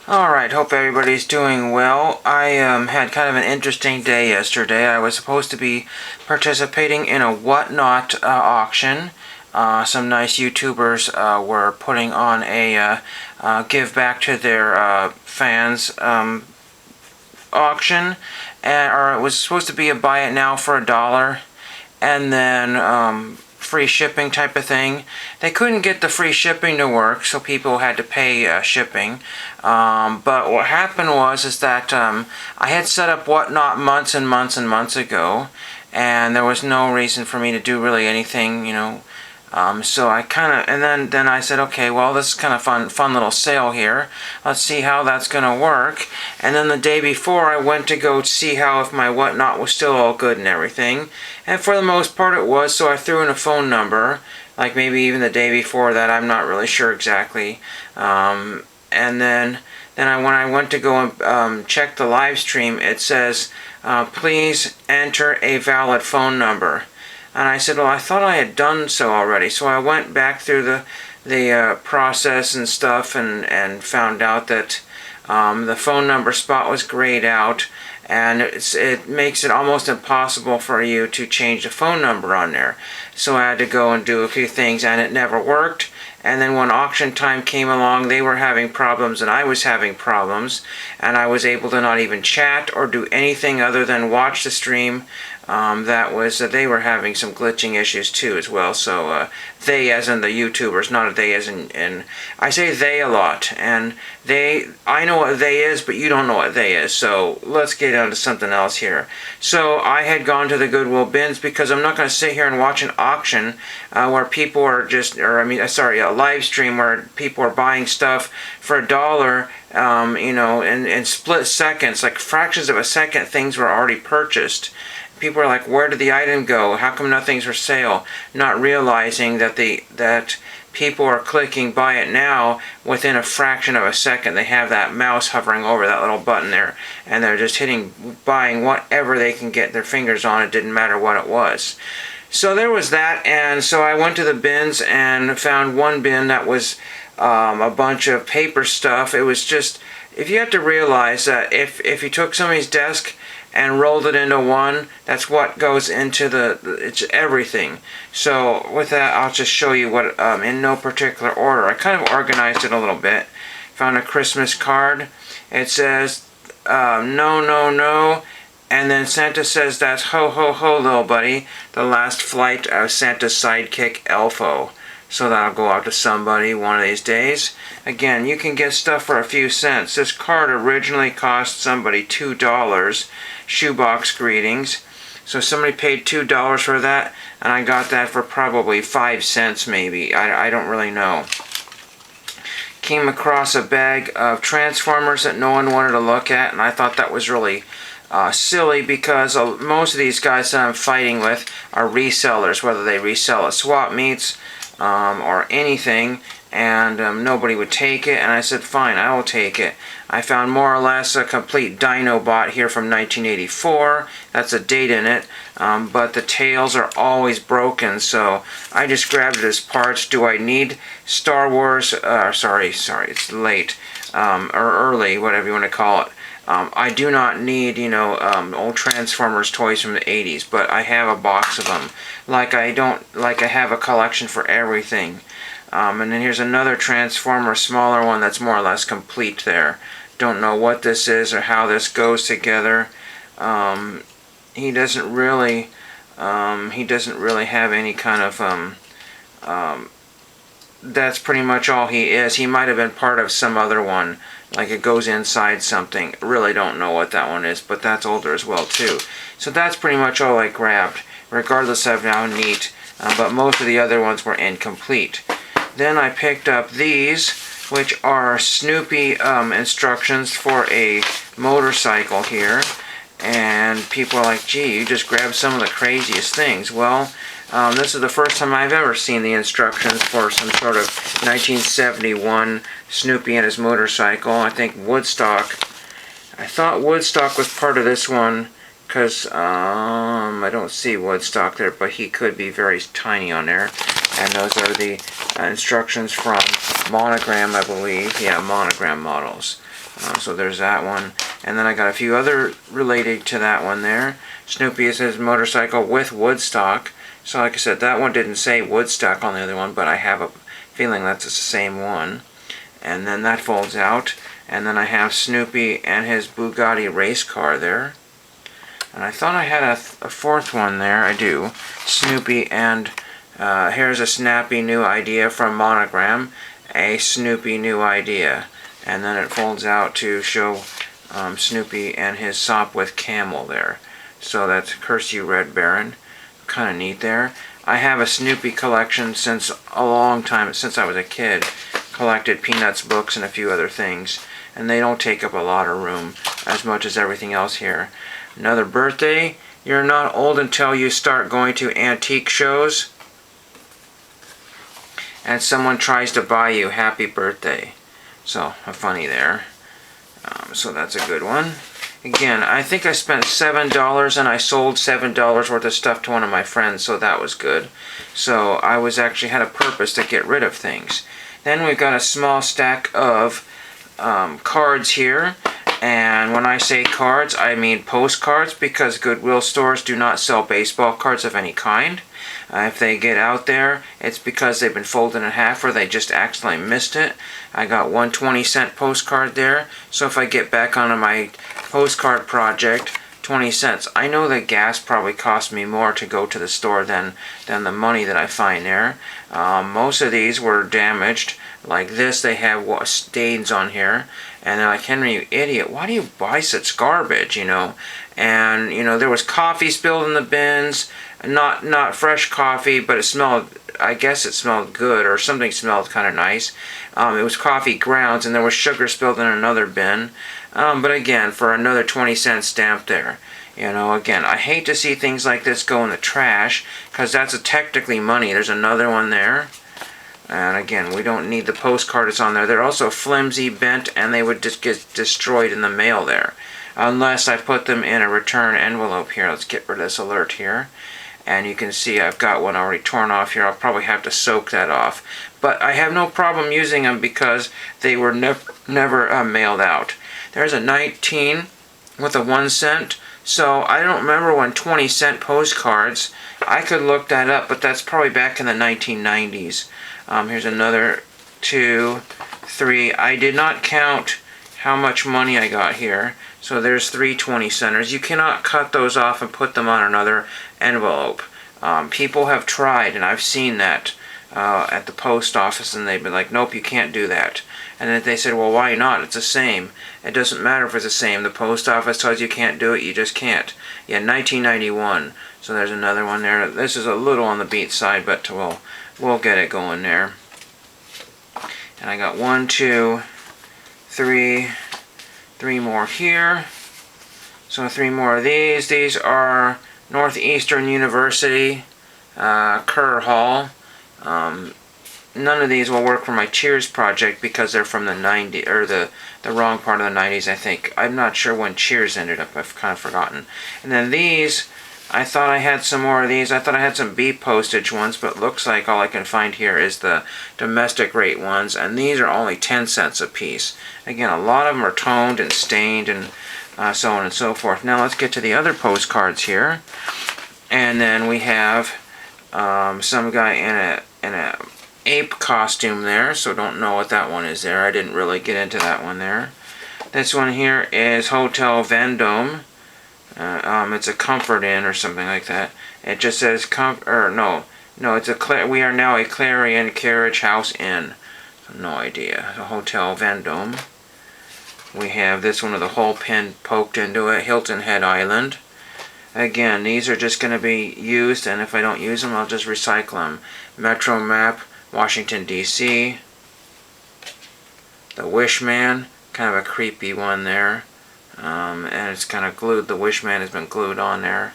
Alright, hope everybody's doing well. I had kind of an interesting day yesterday. I was supposed to be participating in a Whatnot auction. Some nice YouTubers were putting on a give back to their fans auction, or it was supposed to be a buy it now for $1, and then free shipping type of thing. They couldn't get the free shipping to work, so people had to pay shipping. But what happened was that I had set up Whatnot months and months and months ago, and there was no reason for me to do really anything, so I kind of, and then I said, okay, well, this is kind of fun little sale here. Let's see how that's going to work. And then the day before, I went to go see how if my Whatnot was still all good and everything. And for the most part, it was. So I threw in a phone number, like maybe even the day before that. I'm not really sure exactly. And then when I went to go and check the live stream, it says, please enter a valid phone number. And I said, well, I thought I had done so already. So I went back through the process and stuff and found out that the phone number spot was grayed out, and it makes it almost impossible for you to change the phone number on there. So I had to go and do a few things, and it never worked. And then when auction time came along, they were having problems and I was having problems, and I was able to not even chat or do anything other than watch the stream. They were having some glitching issues too as well. So they, as in the YouTubers, not a they as in I say they a lot, and I know what they is, but you don't know what they is. So let's get on to something else here. So I had gone to the Goodwill bins because I'm not going to sit here and watch an auction where people are a live stream where people are buying stuff for $1, in split seconds, like fractions of a second, things were already purchased. People are like, where did the item go? How come nothing's for sale? Not realizing that that people are clicking buy it now within a fraction of a second. They have that mouse hovering over that little button there, and they're just buying whatever they can get their fingers on. It didn't matter what it was. So there was that, and so I went to the bins and found one bin that was a bunch of paper stuff. It was just, if you have to realize that if you took somebody's desk and rolled it into one, that's what goes into it's everything. So with that, I'll just show you what, in no particular order. I kind of organized it a little bit. Found a Christmas card. It says, no, no, no. And then Santa says, that's ho, ho, ho, little buddy. The last flight of Santa's sidekick, Elfo. So that'll go out to somebody one of these days. Again, you can get stuff for a few cents. This card originally cost somebody $2. Shoebox greetings. So somebody paid $2 for that, and I got that for probably 5 cents maybe. I don't really know. Came across a bag of Transformers that no one wanted to look at, and I thought that was really silly because most of these guys that I'm fighting with are resellers, whether they resell at swap meets or anything, and nobody would take it, and I said, fine, I will take it. I found more or less a complete Dinobot here from 1984. That's a date in it, but the tails are always broken, so I just grabbed it as parts. Do I need Star Wars, sorry, it's late, or early, whatever you want to call it. I do not need, old Transformers toys from the 80s, but I have a box of them. Like I have a collection for everything. And then here's another Transformer, smaller one that's more or less complete there. Don't know what this is or how this goes together. He doesn't really have any kind of, that's pretty much all he is. He might have been part of some other one, like it goes inside something. Really don't know what that one is, but that's older as well too. So that's pretty much all I grabbed, regardless of how neat, but most of the other ones were incomplete. Then I picked up these, which are Snoopy instructions for a motorcycle here. And people are like, gee, you just grabbed some of the craziest things. Well, this is the first time I've ever seen the instructions for some sort of 1971 Snoopy and his motorcycle. I think Woodstock. I thought Woodstock was part of this one because I don't see Woodstock there, but he could be very tiny on there. And those are the instructions from Monogram, I believe. Yeah, Monogram models. So there's that one. And then I got a few other related to that one there. Snoopy says motorcycle with Woodstock. So like I said, that one didn't say Woodstock on the other one, but I have a feeling that's the same one. And then that folds out. And then I have Snoopy and his Bugatti race car there. And I thought I had a fourth one there. I do. Snoopy and here's a snappy new idea from Monogram. A Snoopy new idea. And then it folds out to show Snoopy and his Sopwith camel there. So that's Curse You Red Baron. Kind of neat there. I have a Snoopy collection since a long time, since I was a kid. Collected Peanuts books and a few other things. And they don't take up a lot of room as much as everything else here. Another birthday. You're not old until you start going to antique shows and someone tries to buy you happy birthday. So, funny there. So that's a good one. Again, I think I spent $7 and I sold $7 worth of stuff to one of my friends, so that was good. So I was actually had a purpose to get rid of things. Then we've got a small stack of cards here. And when I say cards, I mean postcards, because Goodwill stores do not sell baseball cards of any kind. If they get out there, it's because they've been folded in half or they just accidentally missed it. I got one 20-cent postcard there, so if I get back onto my postcard project, 20 cents. I know that gas probably cost me more to go to the store than the money that I find there. Most of these were damaged. Like this, they have stains on here. And they're like, Henry, you idiot, why do you buy such garbage, you know? And, you know, there was coffee spilled in the bins. Not fresh coffee, but it smelled, I guess it smelled good, or something smelled kind of nice. It was coffee grounds, and there was sugar spilled in another bin. But again, for another 20-cent stamp there. You know, again, I hate to see things like this go in the trash, because that's technically money. There's another one there. And again, we don't need the postcard that's on there. They're also flimsy, bent, and they would just get destroyed in the mail there. Unless I put them in a return envelope here. Let's get rid of this alert here. And you can see I've got one already torn off here. I'll probably have to soak that off. But I have no problem using them because they were never mailed out. There's a 19 with a 1 cent. So I don't remember when 20-cent postcards. I could look that up, but that's probably back in the 1990s. Here's another 2, 3. I did not count how much money I got here. So there's 3 20-centers. You cannot cut those off and put them on another envelope. People have tried, and I've seen that at the post office, and they've been like, nope, you can't do that. And then they said, well, why not? It's the same. It doesn't matter if it's the same. The post office tells you can't do it, you just can't. Yeah, 1991. So there's another one there. This is a little on the beat side, but we'll get it going there. And I got 1, 2, 3 more here. So 3 more of these. These are Northeastern University Kerr Hall. None of these will work for my Cheers project because they're from the 90s, or the wrong part of the 90s, I think. I'm not sure when Cheers ended up. I've kind of forgotten. And then these, I thought I had some more of these. I thought I had some B postage ones, but looks like all I can find here is the domestic rate ones, and these are only 10 cents a piece. Again, a lot of them are toned and stained and so on and so forth. Now let's get to the other postcards here. And then we have some guy in a ape costume there, so don't know what that one is there. I didn't really get into that one there. This one here is Hotel Vendome. It's a Comfort Inn or something like that. It just says we are now a Clarion Carriage House Inn. No idea. The Hotel Vendome. We have this one with a hole pin poked into it. Hilton Head Island. Again, these are just going to be used, and if I don't use them, I'll just recycle them. Metro Map, Washington, D.C. The Wishman, kind of a creepy one there. And it's kind of glued. The Wishman has been glued on there.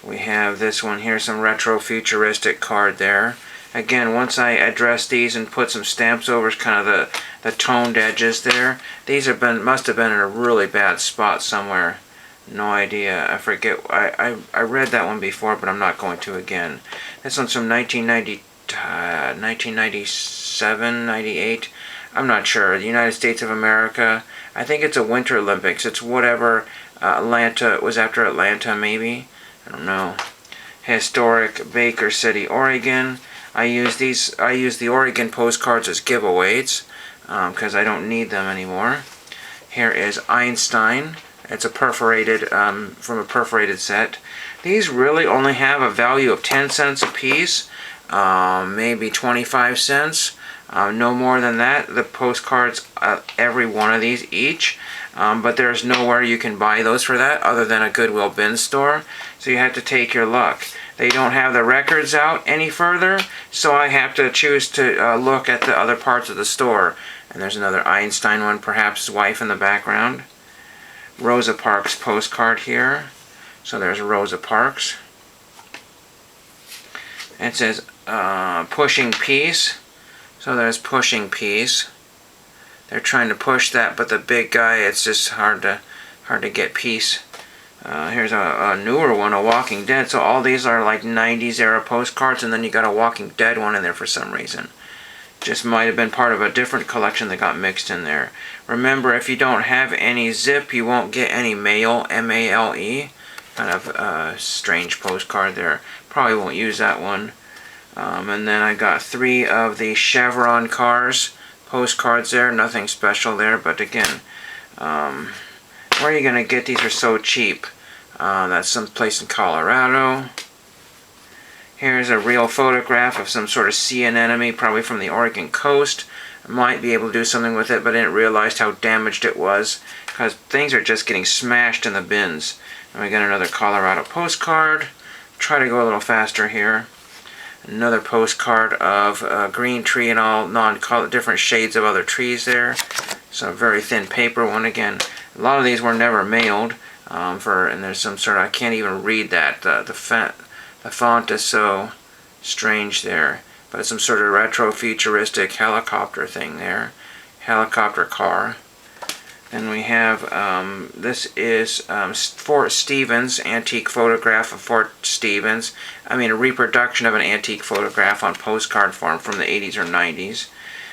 We have this one here, some retro futuristic card there. Again, once I address these and put some stamps over kind of the toned edges there, these must have been in a really bad spot somewhere. No idea. I forget. I read that one before, but I'm not going to again. This one's from 1992 1997, 98. I'm not sure. The United States of America. I think it's a Winter Olympics. It's whatever Atlanta was after Atlanta, maybe. I don't know. Historic Baker City, Oregon. I use the Oregon postcards as giveaways because I don't need them anymore. Here is Einstein. It's a perforated from a perforated set. These really only have a value of 10 cents a piece, maybe 25 cents. No more than that. The postcards, every one of these each, but there's nowhere you can buy those for that other than a Goodwill bin store. So you have to take your luck. They don't have the records out any further, so I have to choose to look at the other parts of the store. And there's another Einstein one, perhaps his wife in the background. Rosa Parks postcard here. So there's Rosa Parks. It says pushing peace. So there's pushing peace. They're trying to push that, but the big guy, it's just hard to get peace. Here's a newer one, a Walking Dead. So all these are like 90s era postcards, and then you got a Walking Dead one in there for some reason. Just might have been part of a different collection that got mixed in there. Remember, if you don't have any zip, you won't get any mail, M-A-L-E. Kind of a strange postcard there. Probably won't use that one. And then I got 3 of the Chevron cars postcards there. Nothing special there, but again, where are you going to get these? Are so cheap. That's someplace in Colorado. Here's a real photograph of some sort of sea anemone, probably from the Oregon coast. I might be able to do something with it, but I didn't realize how damaged it was, because things are just getting smashed in the bins. And we got another Colorado postcard. Try to go a little faster here. Another postcard of a green tree and all different shades of other trees there. Some very thin paper one again. A lot of these were never mailed. And there's some sort of, I can't even read that. The font is so strange there. But it's some sort of retro futuristic helicopter thing there. Helicopter car. And we have, this is Fort Stevens, antique photograph of Fort Stevens. I mean, a reproduction of an antique photograph on postcard form from the 80s or 90s.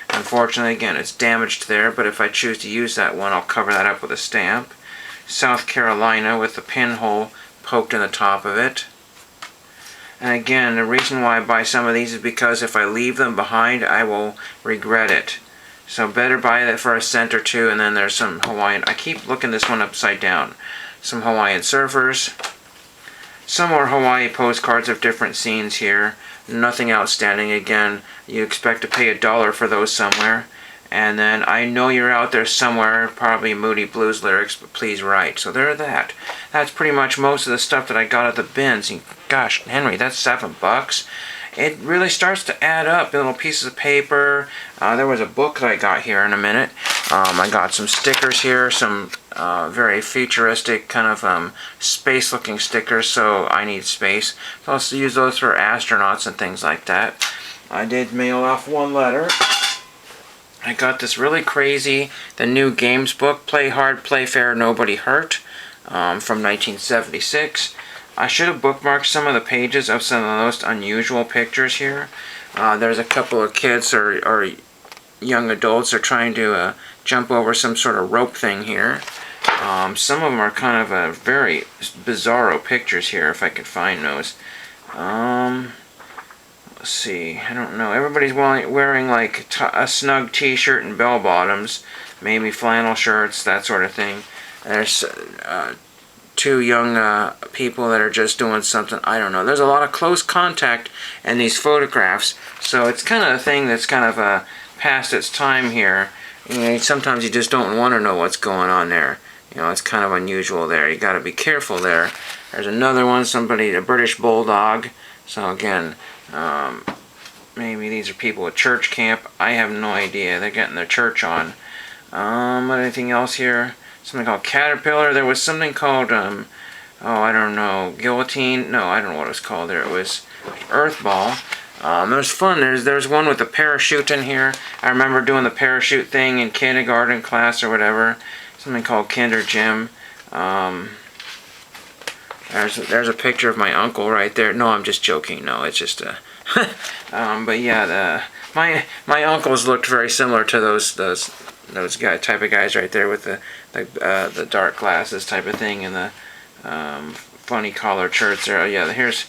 Unfortunately, again, it's damaged there, but if I choose to use that one, I'll cover that up with a stamp. South Carolina with the pinhole poked in the top of it. And again, the reason why I buy some of these is because if I leave them behind, I will regret it. So better buy that for a cent or two. And then there's some Hawaiian, I keep looking this one upside down. Some Hawaiian surfers. Some more Hawaii postcards of different scenes here. Nothing outstanding. Again, you expect to pay $1 for those somewhere. And then I know you're out there somewhere, probably Moody Blues lyrics, but please write. So there that. That's pretty much most of the stuff that I got at the bins. And gosh, Henry, that's $7. It really starts to add up. Little pieces of paper. There was a book that I got here in a minute. I got some stickers here, some very futuristic kind of space-looking stickers, so I need space. So I'll use those for astronauts and things like that. I did mail off one letter. I got this really crazy, the new games book, Play Hard, Play Fair, Nobody Hurt, from 1976. I should have bookmarked some of the pages of some of the most unusual pictures here. There's a couple of kids or young adults are trying to jump over some sort of rope thing here. Some of them are kind of very bizarro pictures here, if I could find those. Let's see, I don't know. Everybody's wearing like a snug t-shirt and bell bottoms, maybe flannel shirts, that sort of thing. There's 2 young people that are just doing something, I don't know. There's a lot of close contact in these photographs, so it's kind of a thing that's kind of past its time here. You know, sometimes you just don't want to know what's going on there. You know, it's kind of unusual there. You got to be careful there. There's another one, a British Bulldog. So again, maybe these are people at church camp. I have no idea. They're getting their church on. Anything else here? Something called Caterpillar. There was something called, oh, I don't know, Guillotine. No, I don't know what it was called there. It was Earthball. It was fun. There's one with a parachute in here. I remember doing the parachute thing in kindergarten class or whatever. Something called Kinder Gym. There's a picture of my uncle right there. No, I'm just joking. No, it's just But yeah, my uncles looked very similar to those type of guys right there with the dark glasses type of thing and the funny collared shirts there. Oh, yeah, here's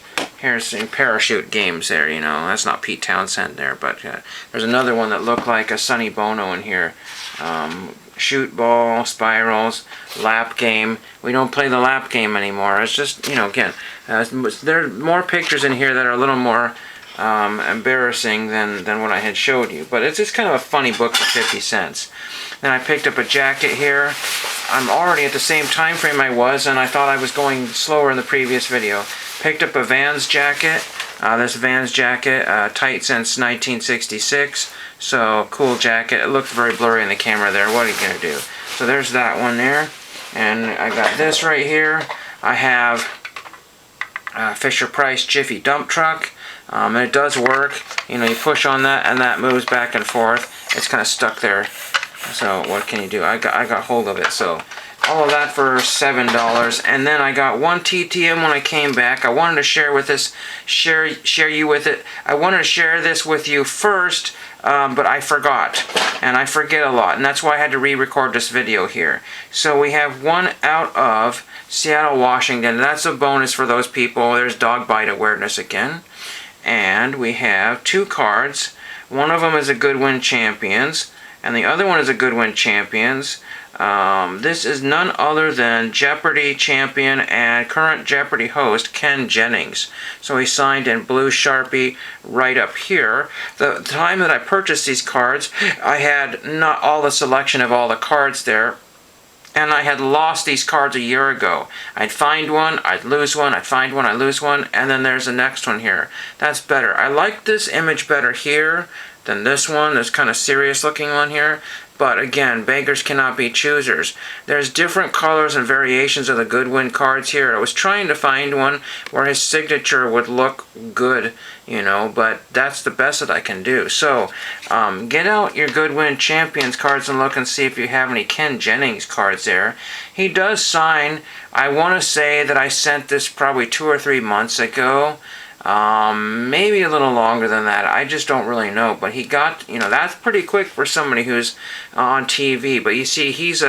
some parachute games there. You know, that's not Pete Townsend there, but there's another one that looked like a Sonny Bono in here. Shoot ball, spirals, lap game. We don't play the lap game anymore. It's just, you know, again, there are more pictures in here that are a little more embarrassing than what I had showed you. But it's just kind of a funny book for 50 cents. Then I picked up a jacket here. I'm already at the same time frame I was, and I thought I was going slower in the previous video. Picked up a Vans jacket. This Vans jacket, tight since 1966. So, cool jacket. It looked very blurry in the camera there. What are you going to do? So there's that one there. And I got this right here. I have Fisher-Price Jiffy dump truck. And it does work. You know, you push on that and that moves back and forth. It's kind of stuck there. So what can you do? I got hold of it. So all of that for $7. And then I got one TTM when I came back. I wanted to share you with it. I wanted to share this with you first, but I forgot. And I forget a lot. And that's why I had to re-record this video here. So we have one out of Seattle, Washington. That's a bonus for those people. There's dog bite awareness again. And we have two cards. One of them is a Goodwin Champions, and the other one is a Goodwin Champions. This is none other than Jeopardy champion and current Jeopardy host Ken Jennings. So he signed in blue Sharpie right up here. The time that I purchased these cards, I had not all the selection of all the cards there. And I had lost these cards a year ago. I'd find one, I'd lose one, I'd find one, I'd lose one, and then there's the next one here. That's better. I like this image better here than this one, this kind of serious looking one here. But again, beggars cannot be choosers. There's different colors and variations of the Goodwin cards here. I was trying to find one where his signature would look good, you know, but that's the best that I can do. So, get out your Goodwin Champions cards and look and see if you have any Ken Jennings cards there. He does sign. I want to say that I sent this probably 2 or 3 months ago. Maybe a little longer than that. I just don't really know. But he got, you know, that's pretty quick for somebody who's on TV. But you see, he's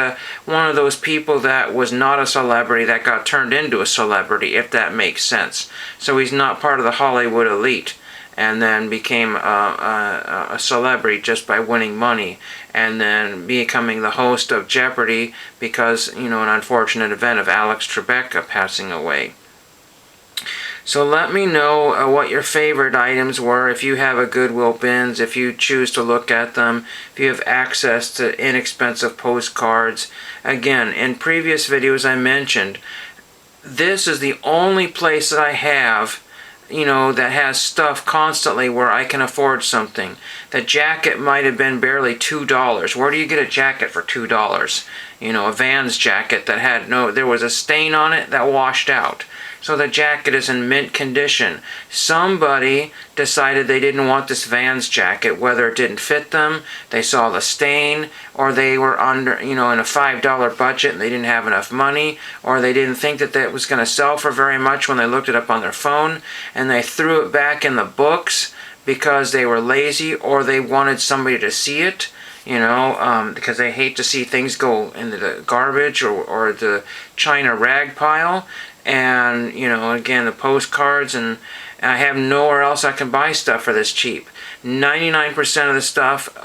one of those people that was not a celebrity that got turned into a celebrity, if that makes sense. So he's not part of the Hollywood elite and then became a celebrity just by winning money and then becoming the host of Jeopardy because, you know, an unfortunate event of Alex Trebek passing away. So let me know what your favorite items were, if you have a Goodwill BINS, if you choose to look at them, if you have access to inexpensive postcards. Again, in previous videos I mentioned, this is the only place that I have, you know, that has stuff constantly where I can afford something. The jacket might have been barely $2. Where do you get a jacket for $2? You know, a Vans jacket that had there was a stain on it that washed out. So the jacket is in mint condition. Somebody decided they didn't want this Vans jacket, whether it didn't fit them, they saw the stain, or they were under, you know, in a $5 budget and they didn't have enough money, or they didn't think that that was going to sell for very much when they looked it up on their phone, and they threw it back in the books because they were lazy or they wanted somebody to see it. You know, because they hate to see things go into the garbage or the China rag pile. And, you know, again, the postcards, and I have nowhere else I can buy stuff for this cheap. 99% of the stuff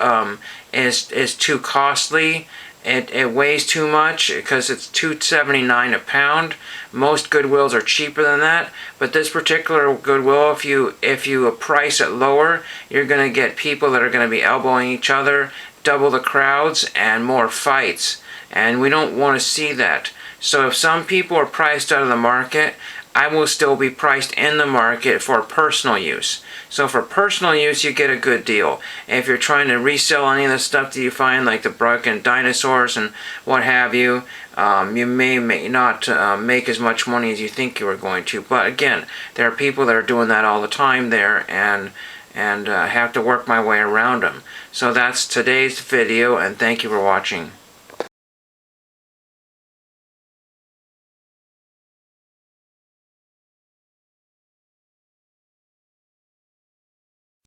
is too costly. It weighs too much because it's $2.79 a pound. Most Goodwills are cheaper than that, but this particular Goodwill, if you price it lower, you're going to get people that are going to be elbowing each other, double the crowds, and more fights. And we don't want to see that. So if some people are priced out of the market, I will still be priced in the market for personal use. So for personal use, you get a good deal. If you're trying to resell any of the stuff that you find, like the broken dinosaurs and what have you, you may not make as much money as you think you were going to. But again, there are people that are doing that all the time there, and have to work my way around them. So that's today's video, and thank you for watching.